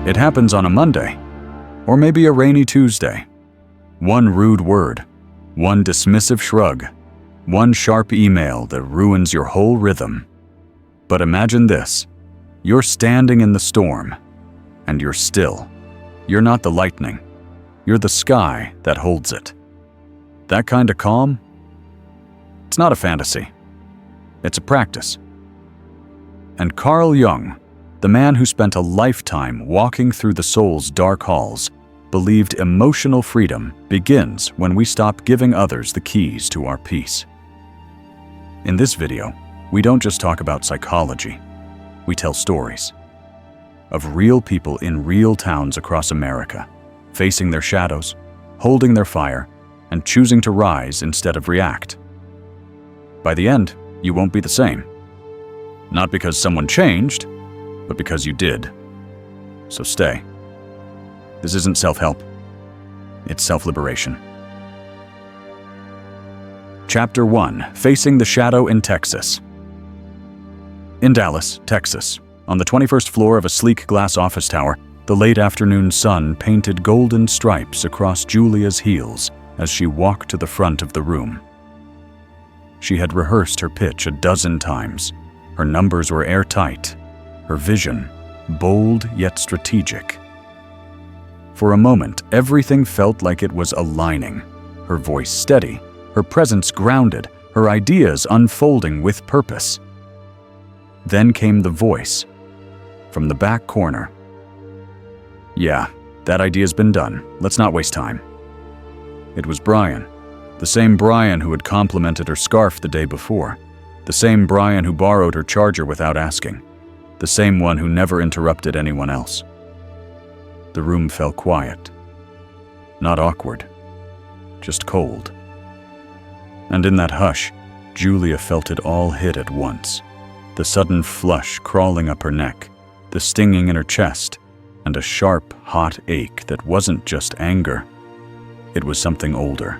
It happens on a Monday, or maybe a rainy Tuesday. One rude word, one dismissive shrug, one sharp email that ruins your whole rhythm. But imagine this. You're standing in the storm, and you're still. You're not the lightning. You're the sky that holds it. That kind of calm? It's not a fantasy. It's a practice. And Carl Jung, the man who spent a lifetime walking through the soul's dark halls, believed emotional freedom begins when we stop giving others the keys to our peace. In this video, we don't just talk about psychology. We tell stories of real people in real towns across America, facing their shadows, holding their fire, and choosing to rise instead of react. By the end, you won't be the same. Not because someone changed, but because you did. So stay. This isn't self-help. It's self-liberation. Chapter 1: Facing the Shadow in Texas. In Dallas, Texas, on the 21st floor of a sleek glass office tower, the late afternoon sun painted golden stripes across Julia's heels as she walked to the front of the room. She had rehearsed her pitch a dozen times. Her numbers were airtight, her vision bold yet strategic. For a moment, everything felt like it was aligning, her voice steady, her presence grounded, her ideas unfolding with purpose. Then came the voice, from the back corner. "Yeah, that idea's been done. Let's not waste time." It was Brian, the same Brian who had complimented her scarf the day before, the same Brian who borrowed her charger without asking, the same one who never interrupted anyone else. The room fell quiet. Not awkward, just cold. And in that hush, Julia felt it all hit at once. The sudden flush crawling up her neck, the stinging in her chest, and a sharp, hot ache that wasn't just anger. It was something older,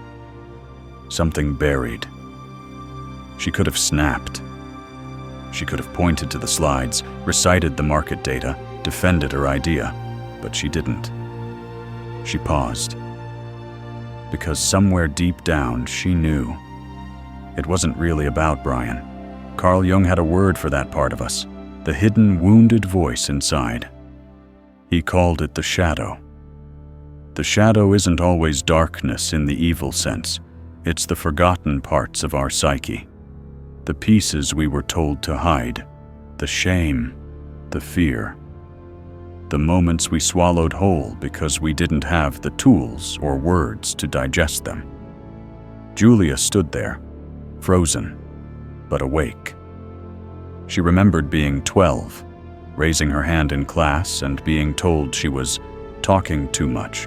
something buried. She could have snapped. She could have pointed to the slides, recited the market data, defended her idea, but she didn't. She paused. Because somewhere deep down, she knew. It wasn't really about Brian. Carl Jung had a word for that part of us, the hidden, wounded voice inside. He called it the shadow. The shadow isn't always darkness in the evil sense. It's the forgotten parts of our psyche. The pieces we were told to hide. The shame, the fear. The moments we swallowed whole because we didn't have the tools or words to digest them. Julia stood there, frozen, but awake. She remembered being 12, raising her hand in class and being told she was talking too much.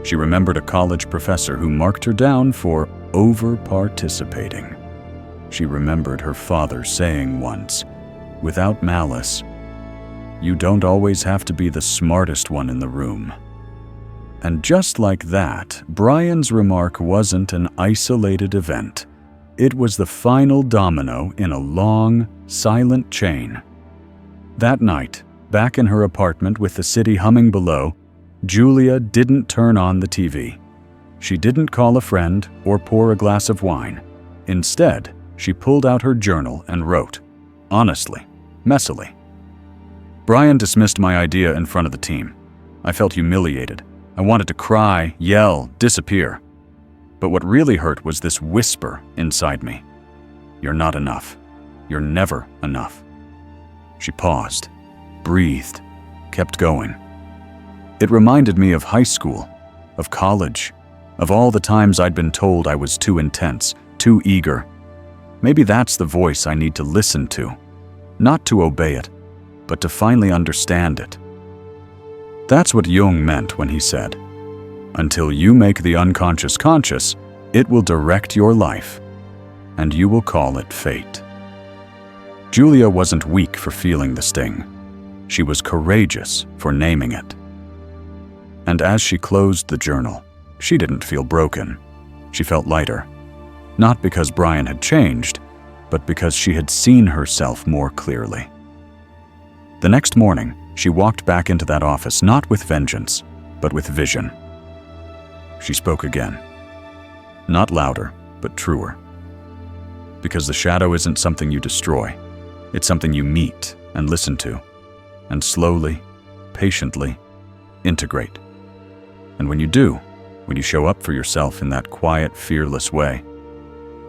She remembered a college professor who marked her down for over-participating. She remembered her father saying once, without malice, "You don't always have to be the smartest one in the room." And just like that, Brian's remark wasn't an isolated event. It was the final domino in a long, silent chain. That night, back in her apartment with the city humming below, Julia didn't turn on the TV. She didn't call a friend or pour a glass of wine. Instead, she pulled out her journal and wrote, honestly, messily. Brian dismissed my idea in front of the team. I felt humiliated. I wanted to cry, yell, disappear. But what really hurt was this whisper inside me. "You're not enough. You're never enough." She paused, breathed, kept going. It reminded me of high school, of college, of all the times I'd been told I was too intense, too eager. Maybe that's the voice I need to listen to, not to obey it, but to finally understand it. That's what Jung meant when he said, "Until you make the unconscious conscious, it will direct your life, and you will call it fate." Julia wasn't weak for feeling the sting. She was courageous for naming it. And as she closed the journal, she didn't feel broken. She felt lighter. Not because Brian had changed, but because she had seen herself more clearly. The next morning, she walked back into that office, not with vengeance, but with vision. She spoke again. Not louder, but truer. Because the shadow isn't something you destroy. It's something you meet and listen to, and slowly, patiently, integrate. And when you do, when you show up for yourself in that quiet, fearless way,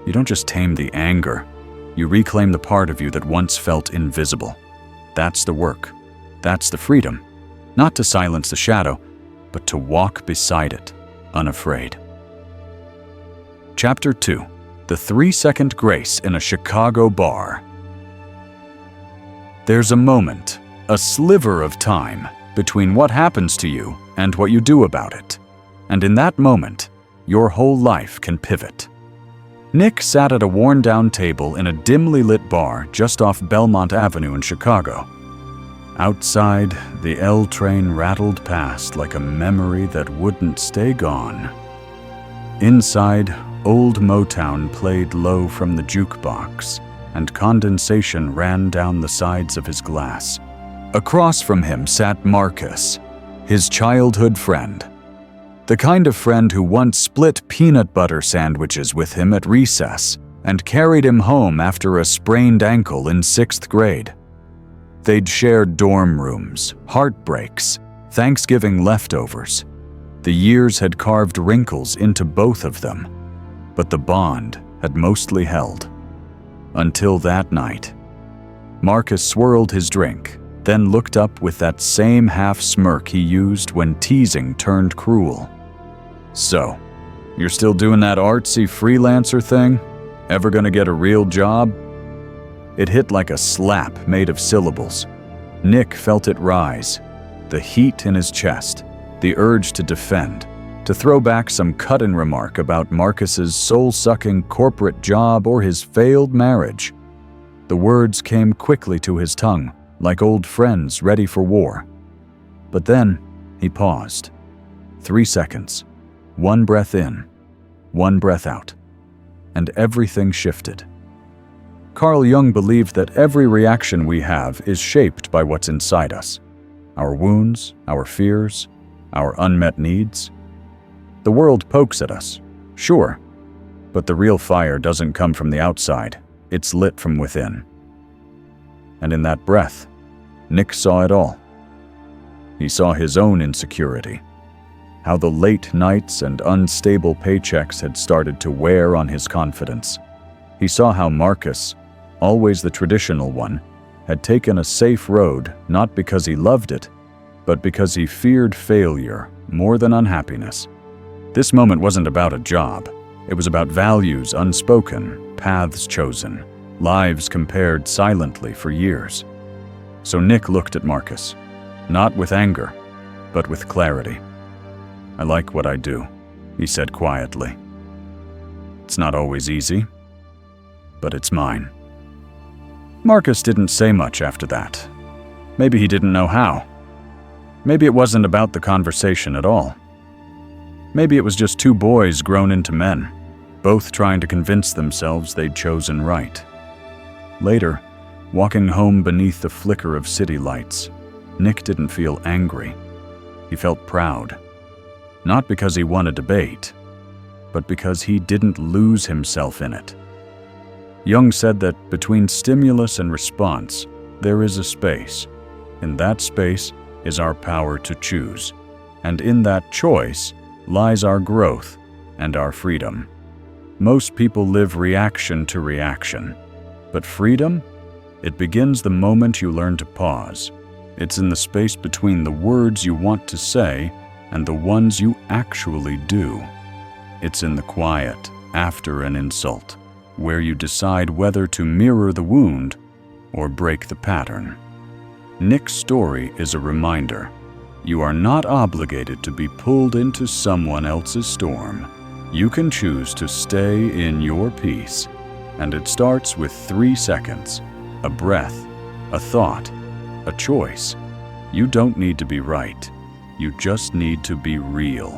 you don't just tame the anger, you reclaim the part of you that once felt invisible. That's the work. That's the freedom. Not to silence the shadow, but to walk beside it, unafraid. Chapter 2. The 3-second grace in a Chicago bar. There's a moment, a sliver of time, between what happens to you and what you do about it. And in that moment, your whole life can pivot. Nick sat at a worn-down table in a dimly lit bar just off Belmont Avenue in Chicago. Outside, the L train rattled past like a memory that wouldn't stay gone. Inside, old Motown played low from the jukebox, and condensation ran down the sides of his glass. Across from him sat Marcus, his childhood friend. The kind of friend who once split peanut butter sandwiches with him at recess and carried him home after a sprained ankle in 6th grade. They'd shared dorm rooms, heartbreaks, Thanksgiving leftovers. The years had carved wrinkles into both of them, but the bond had mostly held. Until that night. Marcus swirled his drink, then looked up with that same half-smirk he used when teasing turned cruel. "So, you're still doing that artsy freelancer thing? Ever gonna get a real job?" It hit like a slap made of syllables. Nick felt it rise, the heat in his chest, the urge to defend, to throw back some cut-in remark about Marcus's soul-sucking corporate job or his failed marriage. The words came quickly to his tongue, like old friends ready for war. But then, he paused. 3 seconds. 1 breath in, 1 breath out. And everything shifted. Carl Jung believed that every reaction we have is shaped by what's inside us. Our wounds, our fears, our unmet needs. The world pokes at us, sure, but the real fire doesn't come from the outside, it's lit from within. And in that breath, Nick saw it all. He saw his own insecurity, how the late nights and unstable paychecks had started to wear on his confidence. He saw how Marcus, always the traditional one, had taken a safe road not because he loved it, but because he feared failure more than unhappiness. This moment wasn't about a job. It was about values unspoken, paths chosen, lives compared silently for years. So Nick looked at Marcus, not with anger, but with clarity. "I like what I do," he said quietly. "It's not always easy, but it's mine." Marcus didn't say much after that. Maybe he didn't know how. Maybe it wasn't about the conversation at all. Maybe it was just 2 boys grown into men, both trying to convince themselves they'd chosen right. Later, walking home beneath the flicker of city lights, Nick didn't feel angry. He felt proud. Not because he won a debate, but because he didn't lose himself in it. Jung said that between stimulus and response, there is a space. In that space is our power to choose, and in that choice lies our growth and our freedom. Most people live reaction to reaction, but freedom? It begins the moment you learn to pause. It's in the space between the words you want to say and the ones you actually do. It's in the quiet after an insult, where you decide whether to mirror the wound or break the pattern. Nick's story is a reminder. You are not obligated to be pulled into someone else's storm. You can choose to stay in your peace, and it starts with 3 seconds, a breath, a thought, a choice. You don't need to be right. You just need to be real.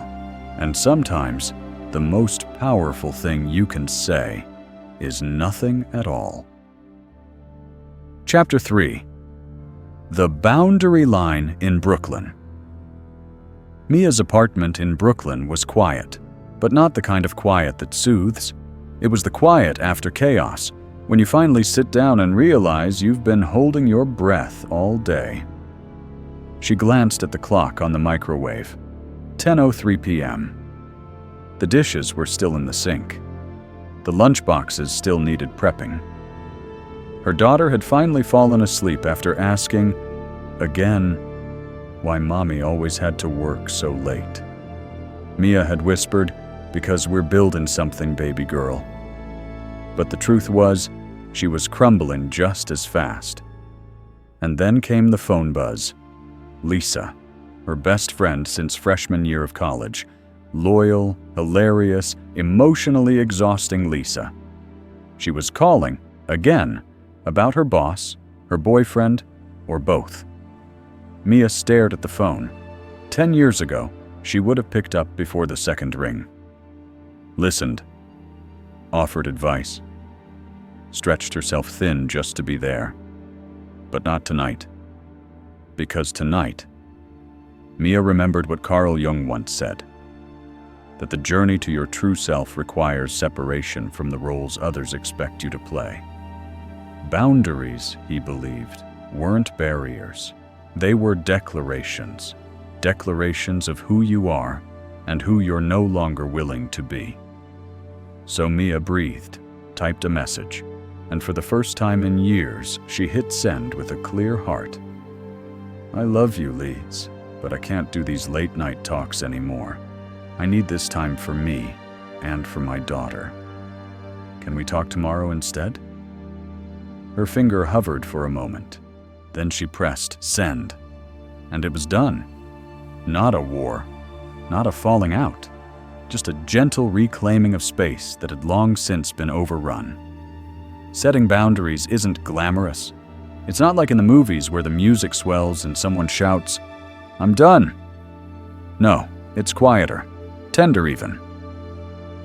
And sometimes, the most powerful thing you can say is nothing at all. Chapter 3. The boundary line in Brooklyn. Mia's apartment in Brooklyn was quiet, but not the kind of quiet that soothes. It was the quiet after chaos, when you finally sit down and realize you've been holding your breath all day. She glanced at the clock on the microwave. 10:03 p.m. The dishes were still in the sink. The lunchboxes still needed prepping. Her daughter had finally fallen asleep after asking, again, why Mommy always had to work so late. Mia had whispered, because we're building something, baby girl. But the truth was, she was crumbling just as fast. And then came the phone buzz. Lisa, her best friend since freshman year of college. Loyal, hilarious, emotionally exhausting Lisa. She was calling, again, about her boss, her boyfriend, or both. Mia stared at the phone. 10 years ago, she would have picked up before the second ring. Listened. Offered advice. Stretched herself thin just to be there. But not tonight. Because tonight, Mia remembered what Carl Jung once said, that the journey to your true self requires separation from the roles others expect you to play. Boundaries, he believed, weren't barriers. They were declarations. Declarations of who you are and who you're no longer willing to be. So Mia breathed, typed a message, and for the first time in years, she hit send with a clear heart. I love you, Lise, but I can't do these late-night talks anymore. I need this time for me and for my daughter. Can we talk tomorrow instead? Her finger hovered for a moment. Then she pressed send, and it was done. Not a war, not a falling out, just a gentle reclaiming of space that had long since been overrun. Setting boundaries isn't glamorous. It's not like in the movies where the music swells and someone shouts, "I'm done." No, it's quieter, tender even.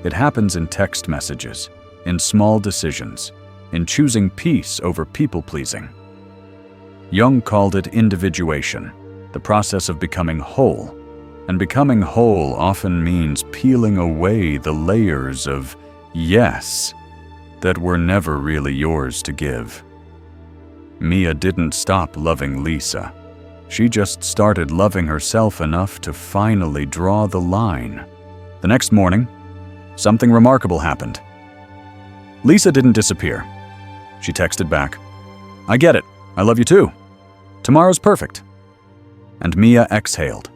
It happens in text messages, in small decisions, in choosing peace over people-pleasing. Jung called it individuation, the process of becoming whole. And becoming whole often means peeling away the layers of yes that were never really yours to give. Mia didn't stop loving Lisa. She just started loving herself enough to finally draw the line. The next morning, something remarkable happened. Lisa didn't disappear. She texted back, "I get it. I love you too. Tomorrow's perfect." And Mia exhaled,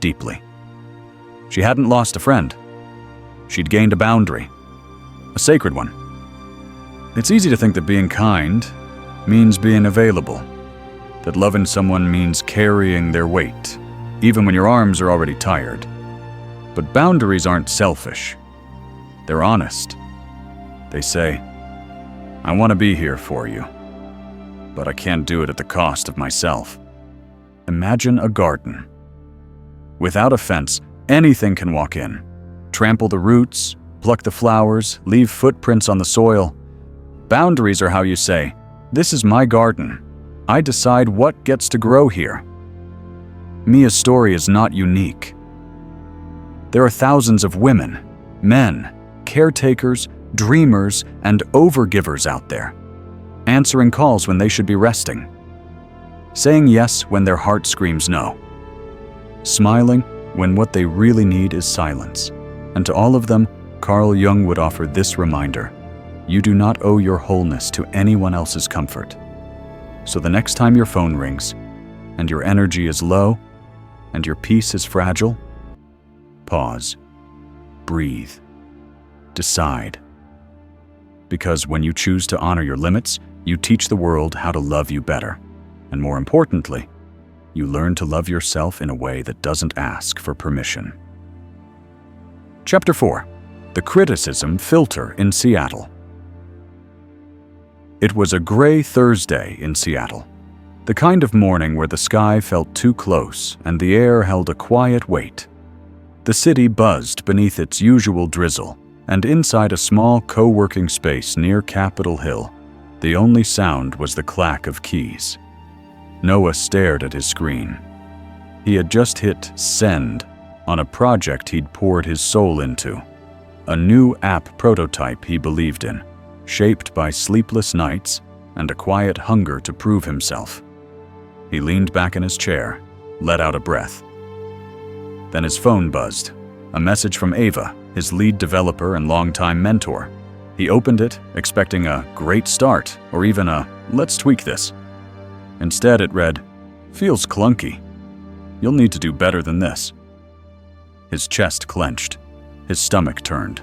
deeply. She hadn't lost a friend. She'd gained a boundary, a sacred one. It's easy to think that being kind means being available, that loving someone means carrying their weight, even when your arms are already tired. But boundaries aren't selfish. They're honest. They say, I want to be here for you, but I can't do it at the cost of myself. Imagine a garden. Without a fence, anything can walk in. Trample the roots, pluck the flowers, leave footprints on the soil. Boundaries are how you say, this is my garden. I decide what gets to grow here. Mia's story is not unique. There are thousands of women, men, caretakers, dreamers, and overgivers out there, answering calls when they should be resting, saying yes when their heart screams no, smiling when what they really need is silence. And to all of them, Carl Jung would offer this reminder: you do not owe your wholeness to anyone else's comfort. So the next time your phone rings, and your energy is low, and your peace is fragile, pause, breathe, decide. Because when you choose to honor your limits, you teach the world how to love you better. And more importantly, you learn to love yourself in a way that doesn't ask for permission. Chapter 4. The Criticism Filter in Seattle. It was a gray Thursday in Seattle, the kind of morning where the sky felt too close and the air held a quiet weight. The city buzzed beneath its usual drizzle, and inside a small co-working space near Capitol Hill, the only sound was the clack of keys. Noah stared at his screen. He had just hit send on a project he'd poured his soul into. A new app prototype he believed in, shaped by sleepless nights and a quiet hunger to prove himself. He leaned back in his chair, let out a breath. Then his phone buzzed. A message from Ava, his lead developer and longtime mentor. He opened it, expecting a great start or even a let's tweak this. Instead it read, "Feels clunky. You'll need to do better than this." His chest clenched, his stomach turned.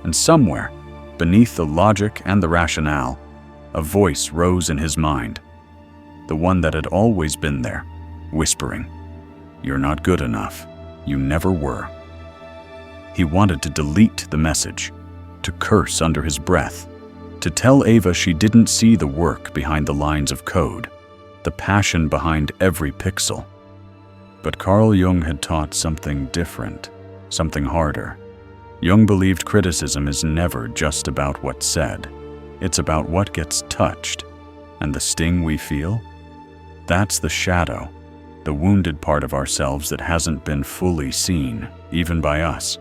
And somewhere, beneath the logic and the rationale, a voice rose in his mind. The one that had always been there, whispering, "You're not good enough. You never were." He wanted to delete the message, to curse under his breath, to tell Ava she didn't see the work behind the lines of code, the passion behind every pixel. But Carl Jung had taught something different, something harder. Jung believed criticism is never just about what's said. It's about what gets touched, and the sting we feel. That's the shadow, the wounded part of ourselves that hasn't been fully seen, even by us.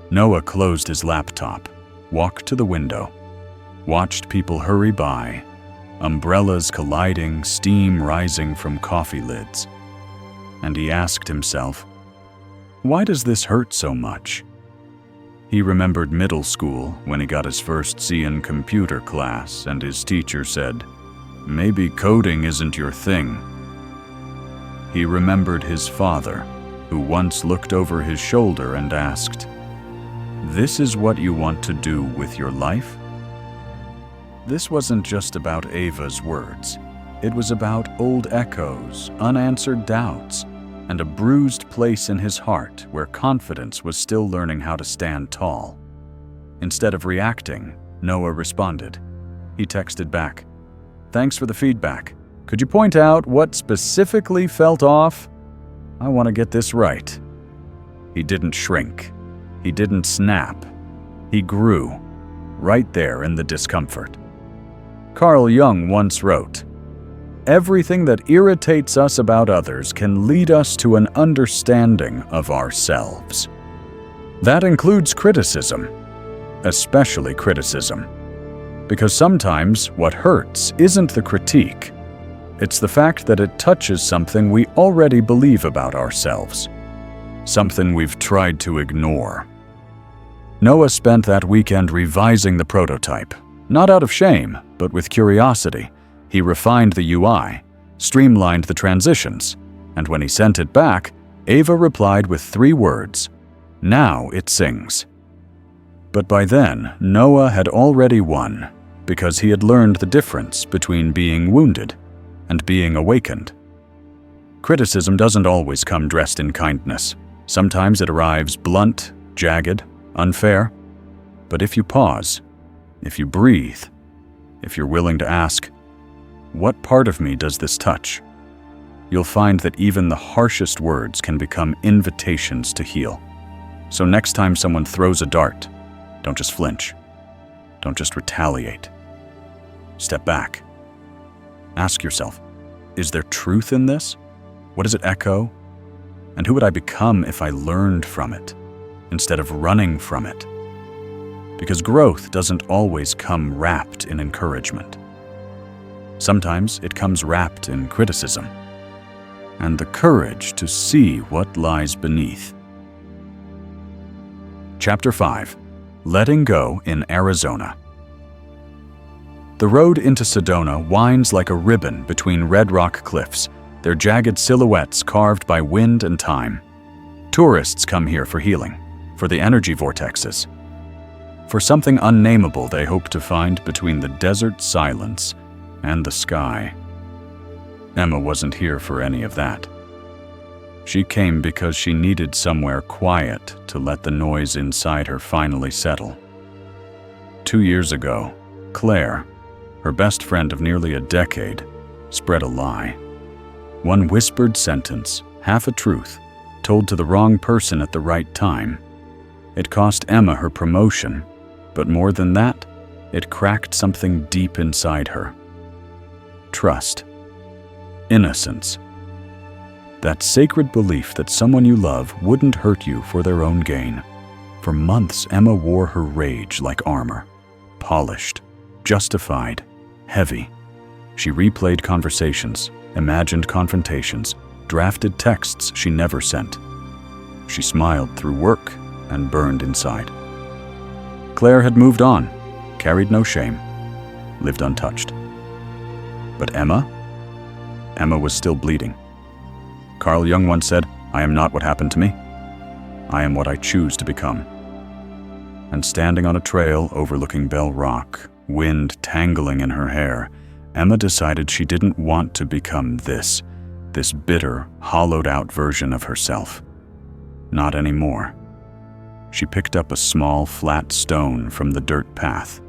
Noah closed his laptop, walked to the window, watched people hurry by, umbrellas colliding, steam rising from coffee lids. And he asked himself, why does this hurt so much? He remembered middle school when he got his first C in computer class and his teacher said, "Maybe coding isn't your thing." He remembered his father, who once looked over his shoulder and asked, "This is what you want to do with your life?" This wasn't just about Ava's words. It was about old echoes, unanswered doubts, and a bruised place in his heart where confidence was still learning how to stand tall. Instead of reacting, Noah responded. He texted back, "Thanks for the feedback. Could you point out what specifically felt off? I want to get this right." He didn't shrink. He didn't snap. He grew, right there in the discomfort. Carl Jung once wrote, "Everything that irritates us about others can lead us to an understanding of ourselves." That includes criticism, especially criticism. Because sometimes what hurts isn't the critique. It's the fact that it touches something we already believe about ourselves, something we've tried to ignore. Noah spent that weekend revising the prototype, not out of shame, but with curiosity. He refined the UI, streamlined the transitions, and when he sent it back, Ava replied with 3 words, "Now it sings." But by then, Noah had already won, because he had learned the difference between being wounded and being awakened. Criticism doesn't always come dressed in kindness. Sometimes it arrives blunt, jagged, unfair. But if you pause, if you breathe, if you're willing to ask, what part of me does this touch? You'll find that even the harshest words can become invitations to heal. So next time someone throws a dart, don't just flinch. Don't just retaliate. Step back. Ask yourself, is there truth in this? What does it echo? And who would I become if I learned from it, instead of running from it? Because growth doesn't always come wrapped in encouragement. Sometimes it comes wrapped in criticism, and the courage to see what lies beneath. Chapter 5. Letting Go in Arizona. The road into Sedona winds like a ribbon between red rock cliffs, their jagged silhouettes carved by wind and time. Tourists come here for healing, for the energy vortexes, for something unnameable they hope to find between the desert silence and the sky. Emma wasn't here for any of that. She came because she needed somewhere quiet to let the noise inside her finally settle. 2 years ago, Claire, her best friend of nearly a decade, spread a lie. One whispered sentence, half a truth, told to the wrong person at the right time. It cost Emma her promotion, but more than that, it cracked something deep inside her. Trust. innocence. That sacred belief that someone you love wouldn't hurt you for their own gain. For months, Emma wore her rage like armor. Polished, justified, heavy. She replayed conversations, imagined confrontations, drafted texts she never sent. She smiled through work and burned inside. Claire had moved on, carried no shame, lived untouched. But Emma was still bleeding. Carl Jung once said, "I am not what happened to me. I am what I choose to become." And standing on a trail overlooking Bell Rock, wind tangling in her hair, Emma decided she didn't want to become this bitter, hollowed-out version of herself. Not anymore. She picked up a small, flat stone from the dirt path,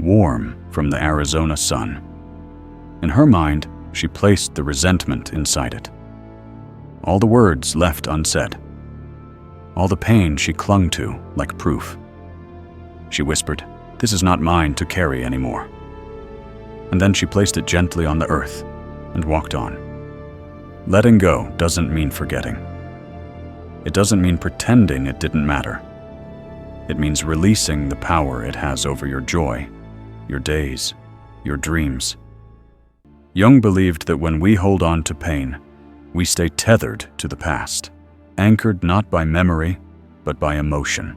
warm from the Arizona sun. In her mind, she placed the resentment inside it. All the words left unsaid. All the pain she clung to like proof. She whispered, "This is not mine to carry anymore." And then she placed it gently on the earth and walked on. Letting go doesn't mean forgetting. It doesn't mean pretending it didn't matter. It means releasing the power it has over your joy, your days, your dreams. Jung believed that when we hold on to pain, we stay tethered to the past, anchored not by memory, but by emotion.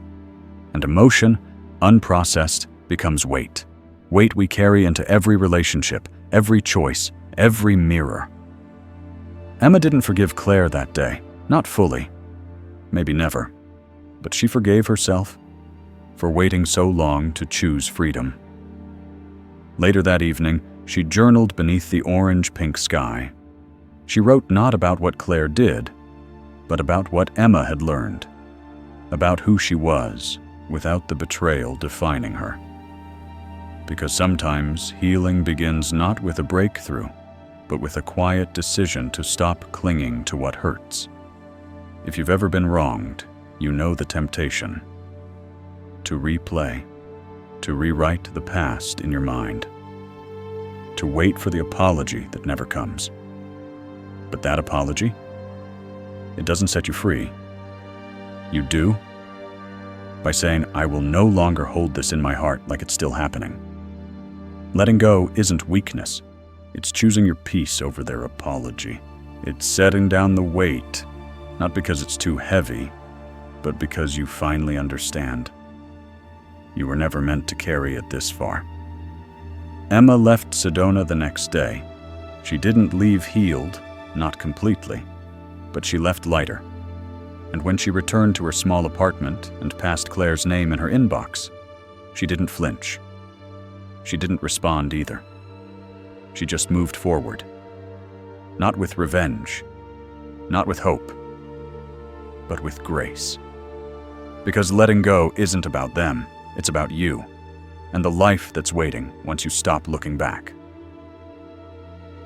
And emotion, unprocessed, becomes weight. Weight we carry into every relationship, every choice, every mirror. Emma didn't forgive Claire that day, not fully. Maybe never. But she forgave herself for waiting so long to choose freedom. Later that evening, she journaled beneath the orange-pink sky. She wrote not about what Claire did, but about what Emma had learned, about who she was without the betrayal defining her. Because sometimes healing begins not with a breakthrough, but with a quiet decision to stop clinging to what hurts. If you've ever been wronged, you know the temptation. To replay, to rewrite the past in your mind, to wait for the apology that never comes. But that apology, it doesn't set you free. You do by saying, "I will no longer hold this in my heart like it's still happening." Letting go isn't weakness. It's choosing your peace over their apology. It's setting down the weight, not because it's too heavy, but because you finally understand. You were never meant to carry it this far. Emma left Sedona the next day. She didn't leave healed, not completely, but she left lighter. And when she returned to her small apartment and passed Claire's name in her inbox, she didn't flinch. She didn't respond either. She just moved forward. Not with revenge, not with hope, but with grace. Because letting go isn't about them, it's about you, and the life that's waiting once you stop looking back.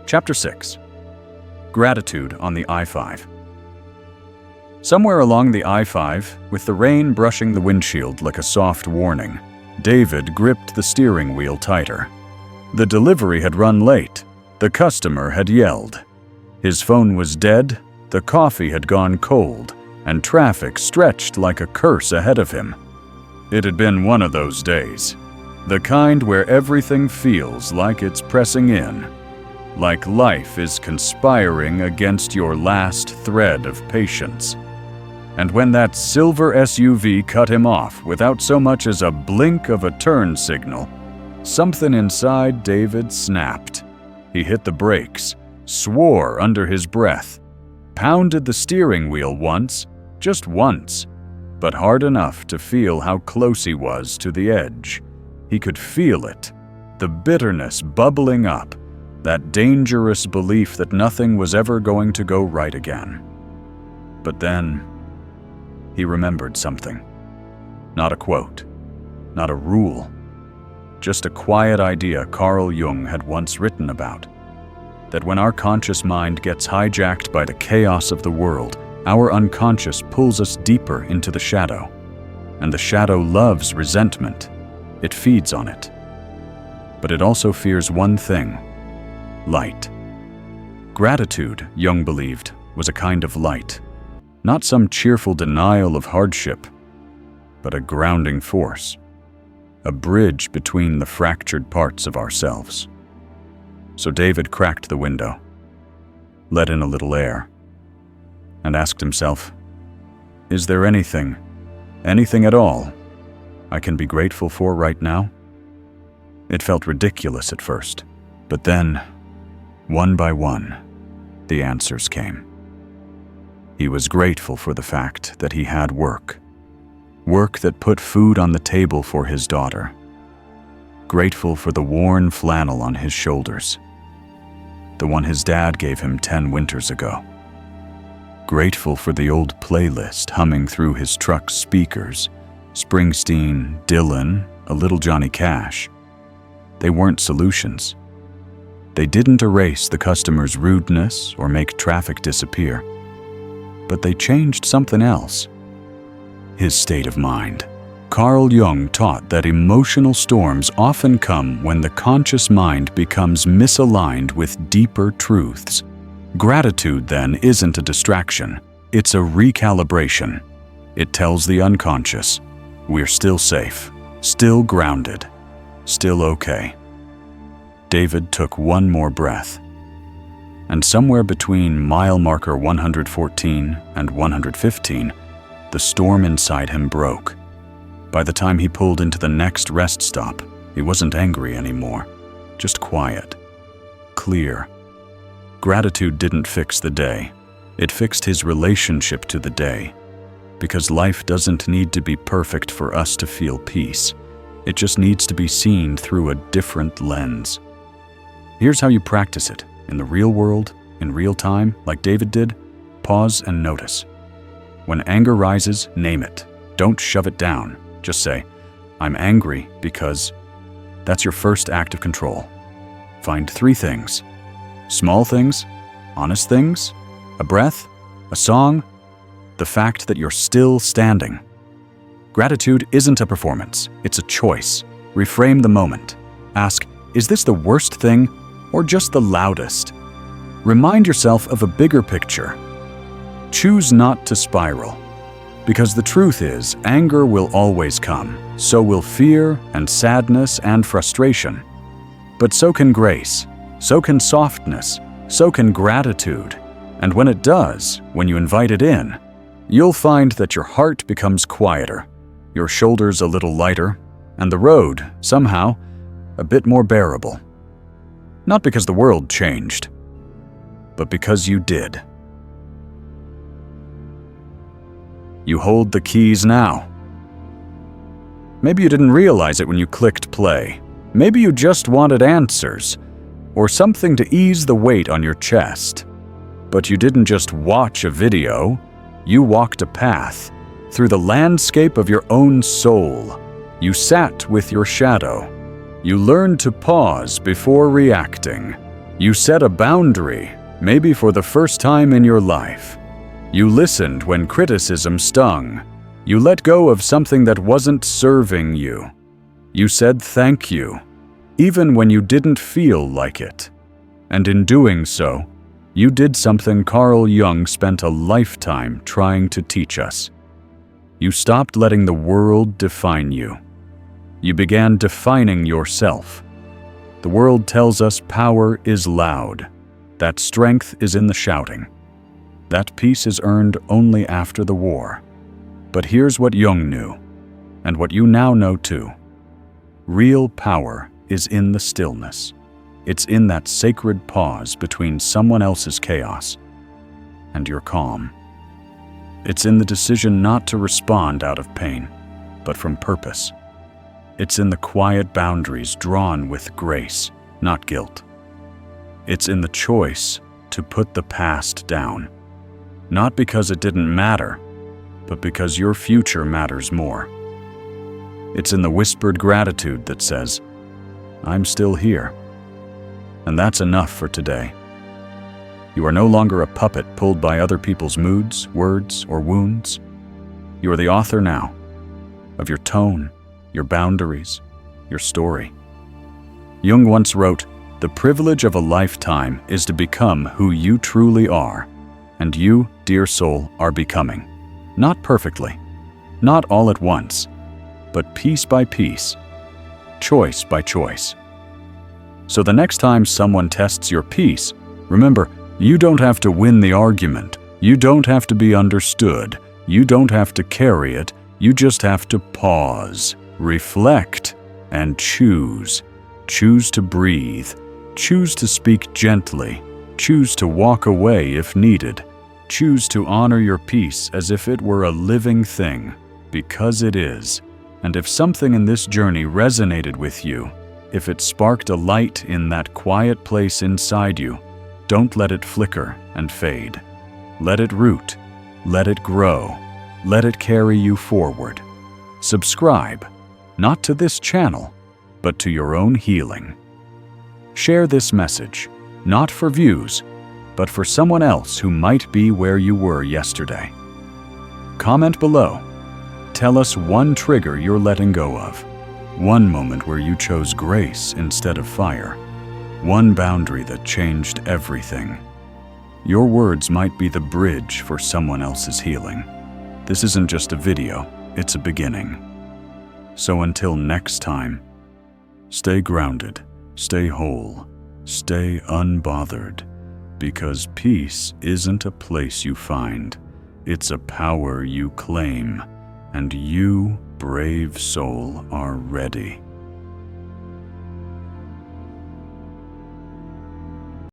Chapter 6. Gratitude on the I-5. Somewhere along the I-5, with the rain brushing the windshield like a soft warning, David gripped the steering wheel tighter. The delivery had run late. The customer had yelled. His phone was dead, the coffee had gone cold, and traffic stretched like a curse ahead of him. It had been one of those days. The kind where everything feels like it's pressing in, like life is conspiring against your last thread of patience. And when that silver SUV cut him off without so much as a blink of a turn signal, something inside David snapped. He hit the brakes, swore under his breath, pounded the steering wheel once, just once, but hard enough to feel how close he was to the edge. He could feel it, the bitterness bubbling up, that dangerous belief that nothing was ever going to go right again. But then, he remembered something. Not a quote, not a rule, just a quiet idea Carl Jung had once written about. That when our conscious mind gets hijacked by the chaos of the world, our unconscious pulls us deeper into the shadow. And the shadow loves resentment. It feeds on it. But it also fears one thing: light. Gratitude, Jung believed, was a kind of light, not some cheerful denial of hardship, but a grounding force, a bridge between the fractured parts of ourselves. So David cracked the window, let in a little air, and asked himself, is there anything at all, I can be grateful for right now? It felt ridiculous at first, but then, one by one, the answers came. He was grateful for the fact that he had work that put food on the table for his daughter. Grateful for the worn flannel on his shoulders, the one his dad gave him 10 winters ago. Grateful for the old playlist humming through his truck's speakers, Springsteen, Dylan, a little Johnny Cash. They weren't solutions. They didn't erase the customer's rudeness or make traffic disappear, but they changed something else. His state of mind. Carl Jung taught that emotional storms often come when the conscious mind becomes misaligned with deeper truths. Gratitude, then, isn't a distraction. It's a recalibration. It tells the unconscious, we're still safe, still grounded, still okay. David took one more breath, and somewhere between mile marker 114 and 115, the storm inside him broke. By the time he pulled into the next rest stop, he wasn't angry anymore, just quiet, clear. Gratitude didn't fix the day. It fixed his relationship to the day. Because life doesn't need to be perfect for us to feel peace. It just needs to be seen through a different lens. Here's how you practice it. In the real world, in real time, like David did, pause and notice. When anger rises, name it. Don't shove it down. Just say, I'm angry because... That's your first act of control. Find 3 things. Small things, honest things, a breath, a song, the fact that you're still standing. Gratitude isn't a performance, it's a choice. Reframe the moment. Ask, is this the worst thing or just the loudest? Remind yourself of a bigger picture. Choose not to spiral. Because the truth is, anger will always come. So will fear and sadness and frustration. But so can grace, so can softness, so can gratitude. And when it does, when you invite it in, you'll find that your heart becomes quieter, your shoulders a little lighter, and the road, somehow, a bit more bearable. Not because the world changed, but because you did. You hold the keys now. Maybe you didn't realize it when you clicked play. Maybe you just wanted answers, or something to ease the weight on your chest. But you didn't just watch a video, you walked a path through the landscape of your own soul. You sat with your shadow. You learned to pause before reacting. You set a boundary, maybe for the first time in your life. You listened when criticism stung. You let go of something that wasn't serving you. You said thank you, even when you didn't feel like it. And in doing so, you did something Carl Jung spent a lifetime trying to teach us. You stopped letting the world define you. You began defining yourself. The world tells us power is loud, that strength is in the shouting, that peace is earned only after the war. But here's what Jung knew, and what you now know too. Real power is in the stillness. It's in that sacred pause between someone else's chaos and your calm. It's in the decision not to respond out of pain, but from purpose. It's in the quiet boundaries drawn with grace, not guilt. It's in the choice to put the past down, not because it didn't matter, but because your future matters more. It's in the whispered gratitude that says, I'm still here. And that's enough for today. You are no longer a puppet pulled by other people's moods, words, or wounds. You are the author now of your tone, your boundaries, your story. Jung once wrote, The privilege of a lifetime is to become who you truly are, and you, dear soul, are becoming. Not perfectly, not all at once, but piece by piece, choice by choice. So the next time someone tests your peace, remember, you don't have to win the argument. You don't have to be understood. You don't have to carry it. You just have to pause, reflect, and choose. Choose to breathe. Choose to speak gently. Choose to walk away if needed. Choose to honor your peace as if it were a living thing, because it is. And if something in this journey resonated with you, if it sparked a light in that quiet place inside you, don't let it flicker and fade. Let it root. Let it grow. Let it carry you forward. Subscribe, not to this channel, but to your own healing. Share this message, not for views, but for someone else who might be where you were yesterday. Comment below. Tell us one trigger you're letting go of, one moment where you chose grace instead of fire, one boundary that changed everything. Your words might be the bridge for someone else's healing. This isn't just a video, it's a beginning. So until next time, stay grounded, stay whole, stay unbothered, because peace isn't a place you find, it's a power you claim, and you, brave soul, are ready.